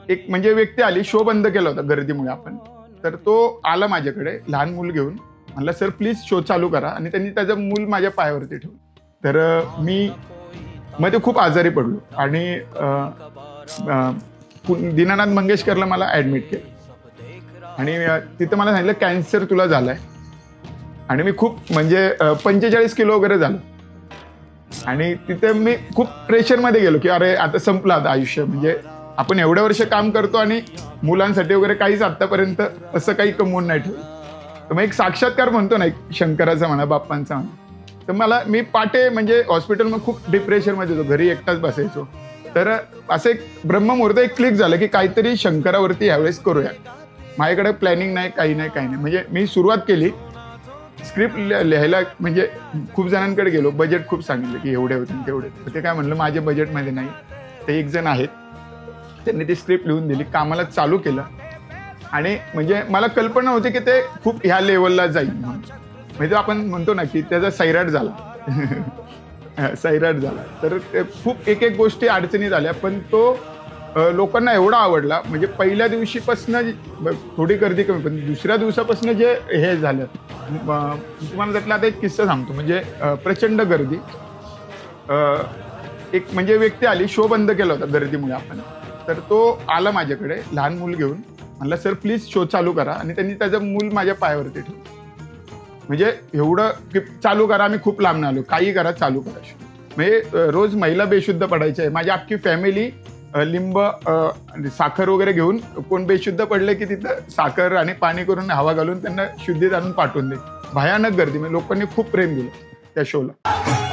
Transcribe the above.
एक म्हणजे व्यक्ती आली, शो बंद केला होता गर्दीमुळे आपण. तर तो आला माझ्याकडे लहान मूल घेऊन, म्हणला सर प्लीज शो चालू करा, आणि त्यांनी त्याचं मूल माझ्या पायावरती ठेवलं. तर मी मध्ये खूप आजारी पडलो आणि दीनानाथ मंगेशकरला मला ॲडमिट केलं आणि तिथं मला सांगितलं कॅन्सर तुला झालाय. आणि मी खूप म्हणजे 45 किलो वगैरे झालो आणि तिथे मी खूप प्रेशरमध्ये गेलो की अरे आता संपलं आता आयुष्य, म्हणजे आपण एवढ्या वर्ष काम करतो आणि मुलांसाठी वगैरे काहीच आतापर्यंत असं काही कमवून नाही ठेवलं. तर मग एक साक्षात्कार म्हणतो ना, एक शंकराचा म्हणा, बाप्पांचा म्हणा. तर मला मी पाटे म्हणजे हॉस्पिटलमध्ये खूप डिप्रेशनमध्ये होतो, घरी एकटाच बसायचो. तर असं एक ब्रह्ममुहूर्त एक क्लिक झालं की काहीतरी शंकरावरती यावेळेस करूया. माझ्याकडे प्लॅनिंग नाही, काही नाही, काही नाही. म्हणजे मी सुरुवात केली स्क्रिप्ट लिहायला. म्हणजे खूप जणांकडे गेलो, बजेट खूप सांगितलं की एवढे होते तेवढे. तर ते काय म्हणलं माझ्या बजेटमध्ये नाही. ते एक जण आहेत, त्यांनी ती स्क्रिप्ट लिहून दिली, कामाला चालू केलं. आणि म्हणजे मला कल्पना होती की ते खूप ह्या लेवलला जाईल म्हणून. म्हणजे आपण म्हणतो ना की त्याचा सैराट झाला. सैराट झाला. तर खूप एक एक गोष्टी अडचणी झाल्या, पण तो लोकांना एवढा आवडला. म्हणजे पहिल्या दिवशीपासून थोडी गर्दी कमी, पण दुसऱ्या दिवसापासून जे हे झालं, तुम्हाला त्यातला आता एक किस्सा सांगतो. म्हणजे प्रचंड गर्दी. एक म्हणजे व्यक्ती आली, शो बंद केला होता गर्दीमुळे आपण. तर तो आला माझ्याकडे लहान मूल घेऊन, म्हणला सर प्लीज शो चालू करा, आणि त्यांनी त्याचं मूल माझ्या पायावरती ठेवलं. म्हणजे एवढं की चालू करा, आम्ही खूप लांब आलो, काही करा चालू करा शो. म्हणजे रोज महिला बेशुद्ध पडायच्या आहे. माझी अख्खी फॅमिली लिंब साखर वगैरे घेऊन, कोण बेशुद्ध पडले की तिथं साखर आणि पाणी करून हवा घालून त्यांना शुद्धीत आणून पाठवून दे. भयानक गर्दी. म्हणजे लोकांनी खूप प्रेम दिलं त्या शोला.